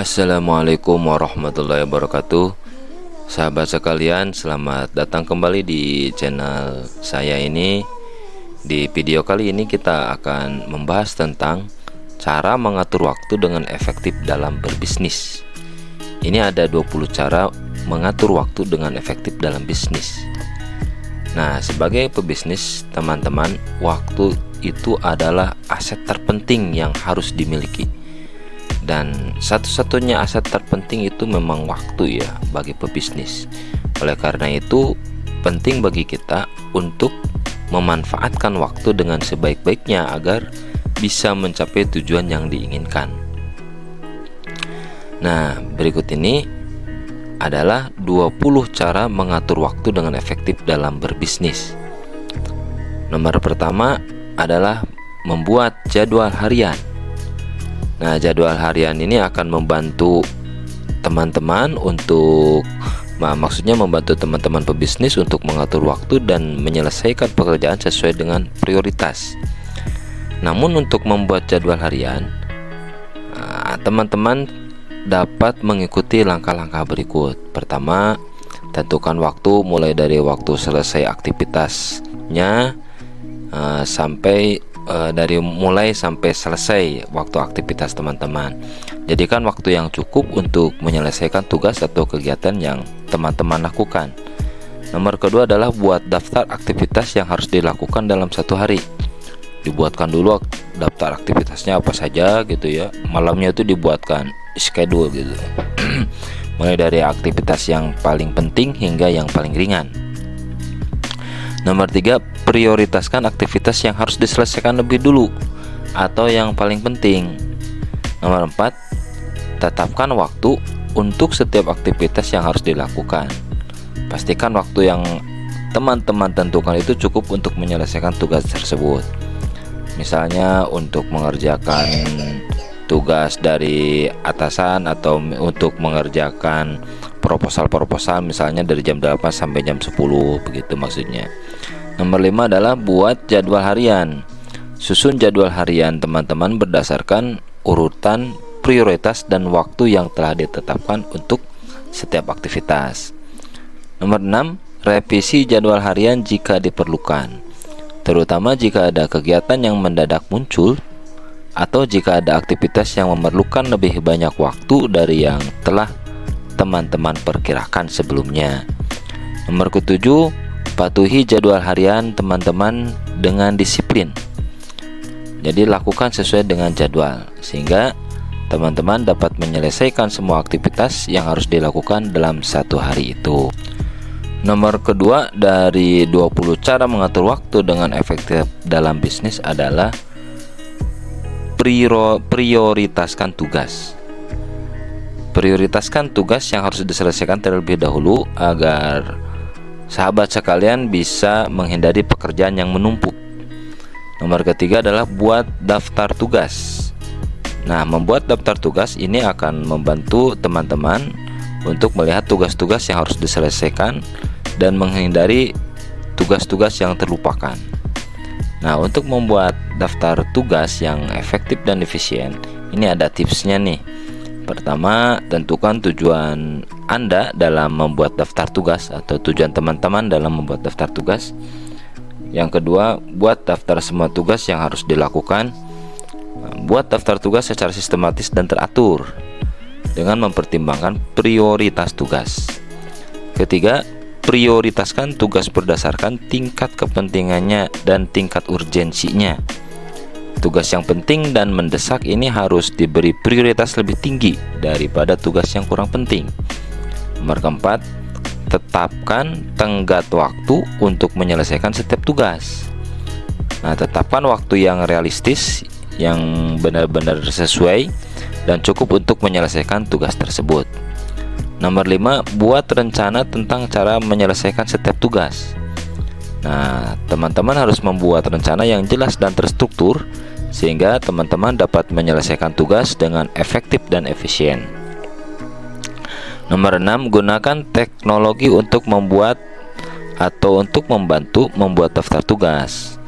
Assalamualaikum warahmatullahi wabarakatuh. Sahabat sekalian, selamat datang kembali di channel saya ini. Di video kali ini kita akan membahas tentang cara mengatur waktu dengan efektif dalam berbisnis. Ini ada 20 cara mengatur waktu dengan efektif dalam bisnis. Nah, sebagai pebisnis, teman-teman, waktu itu adalah aset terpenting yang harus dimiliki. Dan satu-satunya aset terpenting itu memang waktu ya bagi pebisnis. Oleh karena itu penting bagi kita untuk memanfaatkan waktu dengan sebaik-baiknya agar bisa mencapai tujuan yang diinginkan. Nah, berikut ini adalah 20 cara mengatur waktu dengan efektif dalam berbisnis. Nomor pertama adalah membuat jadwal harian. Nah, jadwal harian ini akan membantu teman-teman maksudnya membantu teman-teman pebisnis untuk mengatur waktu dan menyelesaikan pekerjaan sesuai dengan prioritas. Namun untuk membuat jadwal harian, teman-teman dapat mengikuti langkah-langkah berikut. Pertama, tentukan waktu mulai dari waktu selesai aktivitasnya mulai sampai selesai waktu aktivitas teman-teman. Jadikan waktu yang cukup untuk menyelesaikan tugas atau kegiatan yang teman-teman lakukan. Nomor kedua adalah buat daftar aktivitas yang harus dilakukan dalam satu hari. Dibuatkan dulu daftar aktivitasnya apa saja gitu ya. Malamnya itu dibuatkan schedule gitu. Mulai dari aktivitas yang paling penting hingga yang paling ringan. Nomor 3, prioritaskan aktivitas yang harus diselesaikan lebih dulu atau yang paling penting. Nomor 4, tetapkan waktu untuk setiap aktivitas yang harus dilakukan. Pastikan waktu yang teman-teman tentukan itu cukup untuk menyelesaikan tugas tersebut. Misalnya untuk mengerjakan tugas dari atasan atau untuk mengerjakan proposal misalnya dari jam 8 sampai jam 10 begitu maksudnya. Nomor 5 adalah buat jadwal harian. Susun jadwal harian teman-teman berdasarkan urutan prioritas dan waktu yang telah ditetapkan untuk setiap aktivitas. Nomor 6, revisi jadwal harian jika diperlukan, terutama jika ada kegiatan yang mendadak muncul atau jika ada aktivitas yang memerlukan lebih banyak waktu dari yang telah teman-teman perkirakan sebelumnya. Nomor ke-7, patuhi jadwal harian teman-teman dengan disiplin. Jadi lakukan sesuai dengan jadwal sehingga teman-teman dapat menyelesaikan semua aktivitas yang harus dilakukan dalam satu hari itu. Nomor kedua dari 20 cara mengatur waktu dengan efektif dalam bisnis adalah prioritaskan tugas. Prioritaskan tugas yang harus diselesaikan terlebih dahulu agar sahabat sekalian bisa menghindari pekerjaan yang menumpuk. Nomor ketiga adalah buat daftar tugas. Nah, membuat daftar tugas ini akan membantu teman-teman untuk melihat tugas-tugas yang harus diselesaikan dan menghindari tugas-tugas yang terlupakan. Nah, untuk membuat daftar tugas yang efektif dan efisien, ini ada tipsnya nih. Pertama, tentukan tujuan Anda dalam membuat daftar tugas atau tujuan teman-teman dalam membuat daftar tugas. Yang kedua, buat daftar semua tugas yang harus dilakukan. Buat daftar tugas secara sistematis dan teratur dengan mempertimbangkan prioritas tugas. Ketiga, prioritaskan tugas berdasarkan tingkat kepentingannya dan tingkat urgensinya. Tugas yang penting dan mendesak ini harus diberi prioritas lebih tinggi daripada tugas yang kurang penting. Nomor keempat, tetapkan tenggat waktu untuk menyelesaikan setiap tugas. Nah, tetapkan waktu yang realistis, yang benar-benar sesuai dan cukup untuk menyelesaikan tugas tersebut. Nomor 5, buat rencana tentang cara menyelesaikan setiap tugas. Nah, teman-teman harus membuat rencana yang jelas dan terstruktur sehingga teman-teman dapat menyelesaikan tugas dengan efektif dan efisien. Nomor 6, gunakan teknologi untuk membuat atau untuk membantu membuat daftar tugas.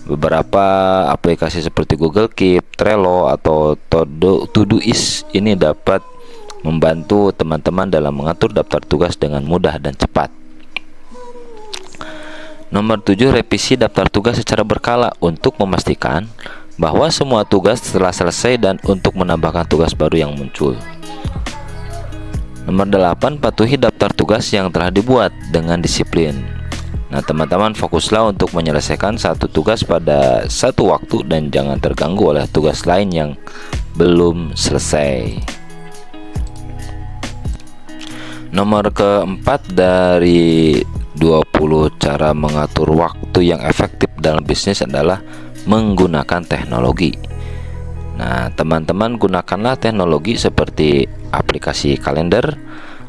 Beberapa aplikasi seperti Google Keep, Trello, atau Todoist ini dapat membantu teman-teman dalam mengatur daftar tugas dengan mudah dan cepat. Nomor 7, revisi daftar tugas secara berkala untuk memastikan bahwa semua tugas telah selesai dan untuk menambahkan tugas baru yang muncul. Nomor 8, patuhi daftar tugas yang telah dibuat dengan disiplin. Nah, teman-teman fokuslah untuk menyelesaikan satu tugas pada satu waktu dan jangan terganggu oleh tugas lain yang belum selesai. Nomor keempat dari 20 cara mengatur waktu yang efektif dalam bisnis adalah menggunakan teknologi. Nah, teman-teman gunakanlah teknologi seperti aplikasi kalender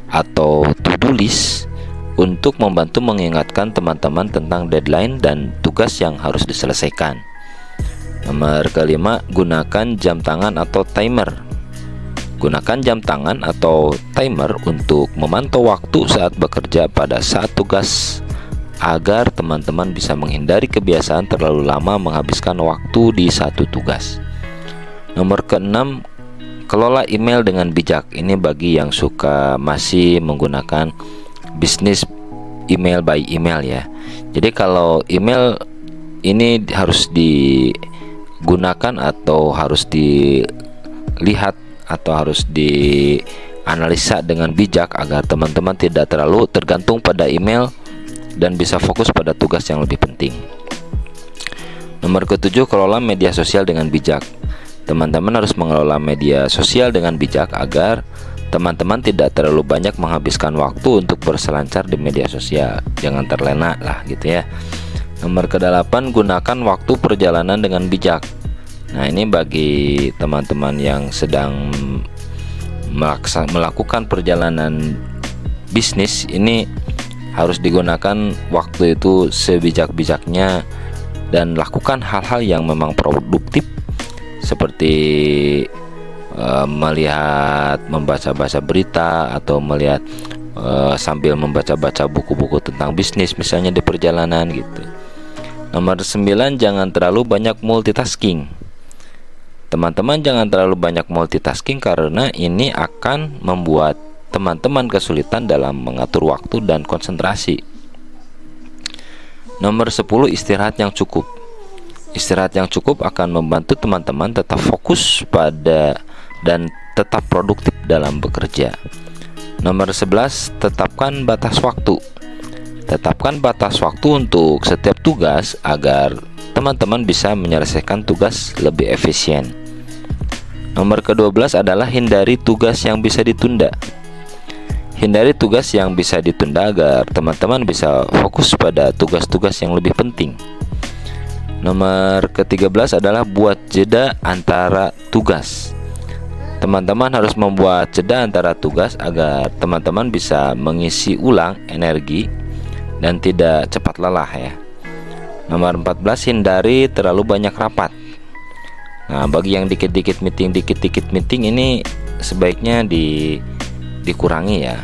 atau to-do list untuk membantu mengingatkan teman-teman tentang deadline dan tugas yang harus diselesaikan. Nomor kelima, gunakan jam tangan atau timer. Gunakan jam tangan atau timer untuk memantau waktu saat bekerja pada saat tugas agar teman-teman bisa menghindari kebiasaan terlalu lama menghabiskan waktu di satu tugas. Nomor keenam, kelola email dengan bijak. Ini bagi yang suka masih menggunakan bisnis email by email ya. Jadi kalau email ini harus digunakan atau harus dilihat atau harus dianalisa dengan bijak agar teman-teman tidak terlalu tergantung pada email dan bisa fokus pada tugas yang lebih penting. Nomor ketujuh, kelola media sosial dengan bijak. Teman-teman harus mengelola media sosial dengan bijak agar teman-teman tidak terlalu banyak menghabiskan waktu untuk berselancar di media sosial. Jangan terlena lah gitu ya. Nomor ke-8, gunakan waktu perjalanan dengan bijak. Nah, ini bagi teman-teman yang sedang melakukan perjalanan bisnis, ini harus digunakan waktu itu sebijak-bijaknya dan lakukan hal-hal yang memang produktif seperti membaca-baca berita atau melihat sambil membaca-baca buku-buku tentang bisnis misalnya di perjalanan gitu. Nomor 9, jangan terlalu banyak multitasking. Teman-teman jangan terlalu banyak multitasking karena ini akan membuat teman-teman kesulitan dalam mengatur waktu dan konsentrasi. Nomor 10, istirahat yang cukup. Istirahat yang cukup akan membantu teman-teman tetap fokus pada dan tetap produktif dalam bekerja. Nomor 11, tetapkan batas waktu. Tetapkan batas waktu untuk setiap tugas agar teman-teman bisa menyelesaikan tugas lebih efisien. Nomor ke-12 adalah hindari tugas yang bisa ditunda. Hindari tugas yang bisa ditunda agar teman-teman bisa fokus pada tugas-tugas yang lebih penting. Nomor ke-13 adalah buat jeda antara tugas. Teman-teman harus membuat jeda antara tugas agar teman-teman bisa mengisi ulang energi dan tidak cepat lelah ya. Nomor 14, hindari terlalu banyak rapat. Nah, bagi yang dikit-dikit meeting ini sebaiknya dikurangi ya.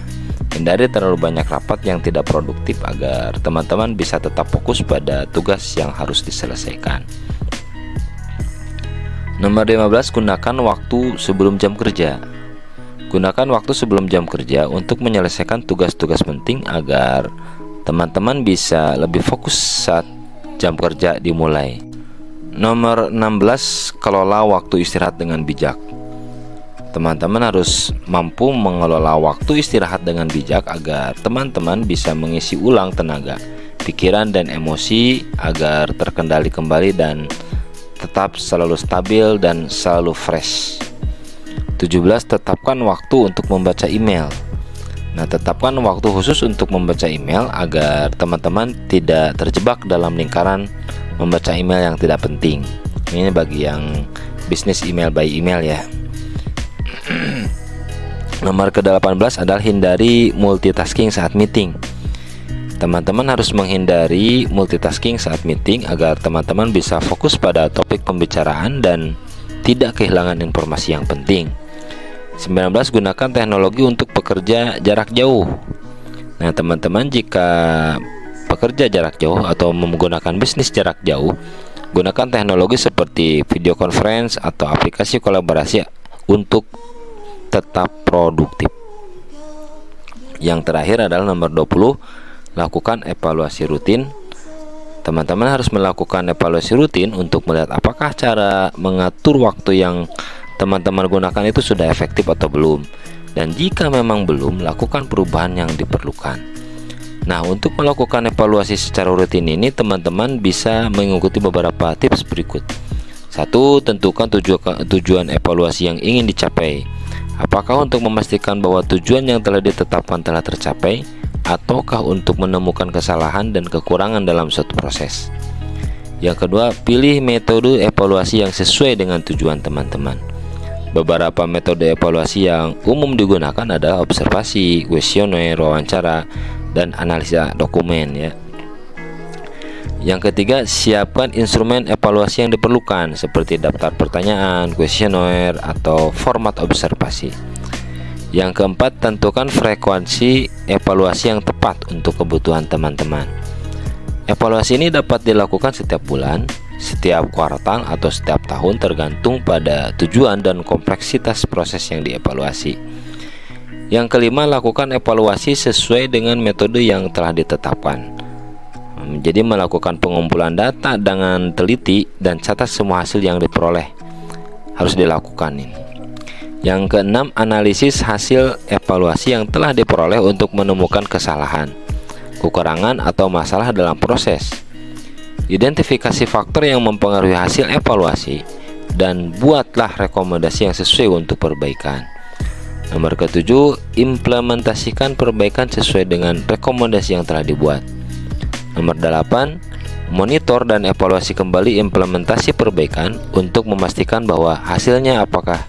Hindari terlalu banyak rapat yang tidak produktif agar teman-teman bisa tetap fokus pada tugas yang harus diselesaikan. Nomor 15, gunakan waktu sebelum jam kerja. Gunakan waktu sebelum jam kerja untuk menyelesaikan tugas-tugas penting agar teman-teman bisa lebih fokus saat jam kerja dimulai. Nomor 16, kelola waktu istirahat dengan bijak. Teman-teman harus mampu mengelola waktu istirahat dengan bijak agar teman-teman bisa mengisi ulang tenaga, pikiran, dan emosi agar terkendali kembali dan tetap selalu stabil dan selalu fresh. 17, tetapkan waktu untuk membaca email. Nah, tetapkan waktu khusus untuk membaca email agar teman-teman tidak terjebak dalam lingkaran membaca email yang tidak penting. Ini bagi yang bisnis email by email ya. Nomor ke-18 adalah hindari multitasking saat meeting. Teman-teman harus menghindari multitasking saat meeting agar teman-teman bisa fokus pada topik pembicaraan dan tidak kehilangan informasi yang penting. 19, gunakan teknologi untuk bekerja jarak jauh. Nah, teman-teman jika bekerja jarak jauh atau menggunakan bisnis jarak jauh, gunakan teknologi seperti video conference atau aplikasi kolaborasi untuk tetap produktif. Yang terakhir adalah nomor 20, lakukan evaluasi rutin. Teman-teman harus melakukan evaluasi rutin untuk melihat apakah cara mengatur waktu yang teman-teman gunakan itu sudah efektif atau belum. Dan jika memang belum, lakukan perubahan yang diperlukan. Nah, untuk melakukan evaluasi secara rutin ini, teman-teman bisa mengikuti beberapa tips berikut. 1. Tentukan tujuan evaluasi yang ingin dicapai. Apakah untuk memastikan bahwa tujuan yang telah ditetapkan telah tercapai, ataukah untuk menemukan kesalahan dan kekurangan dalam suatu proses? Yang kedua, pilih metode evaluasi yang sesuai dengan tujuan teman-teman. Beberapa metode evaluasi yang umum digunakan adalah observasi, kuesioner, wawancara, dan analisa dokumen ya. Yang ketiga, siapkan instrumen evaluasi yang diperlukan seperti daftar pertanyaan, kuesioner, atau format observasi. Yang keempat, tentukan frekuensi evaluasi yang tepat untuk kebutuhan teman-teman. Evaluasi ini dapat dilakukan setiap bulan, setiap kuartal, atau setiap tahun tergantung pada tujuan dan kompleksitas proses yang dievaluasi. Yang kelima, lakukan evaluasi sesuai dengan metode yang telah ditetapkan. Jadi melakukan pengumpulan data dengan teliti dan catat semua hasil yang diperoleh harus dilakukan ini. Yang keenam, analisis hasil evaluasi yang telah diperoleh untuk menemukan kesalahan, kekurangan, atau masalah dalam proses. Identifikasi faktor yang mempengaruhi hasil evaluasi dan buatlah rekomendasi yang sesuai untuk perbaikan. Nomor ketujuh, implementasikan perbaikan sesuai dengan rekomendasi yang telah dibuat. Nomor 8, monitor dan evaluasi kembali implementasi perbaikan untuk memastikan bahwa hasilnya apakah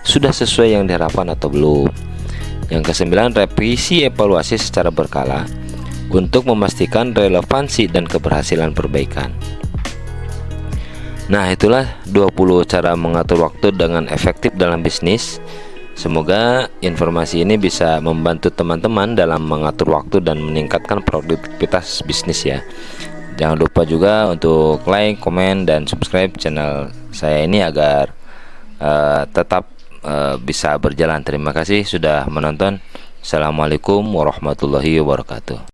sudah sesuai yang diharapkan atau belum. Yang ke-9, revisi evaluasi secara berkala untuk memastikan relevansi dan keberhasilan perbaikan. Nah, itulah 20 cara mengatur waktu dengan efektif dalam bisnis. Semoga informasi ini bisa membantu teman-teman dalam mengatur waktu dan meningkatkan produktivitas bisnis ya. Jangan lupa juga untuk like, komen, dan subscribe channel saya ini agar tetap bisa berjalan. Terima kasih sudah menonton. Assalamualaikum warahmatullahi wabarakatuh.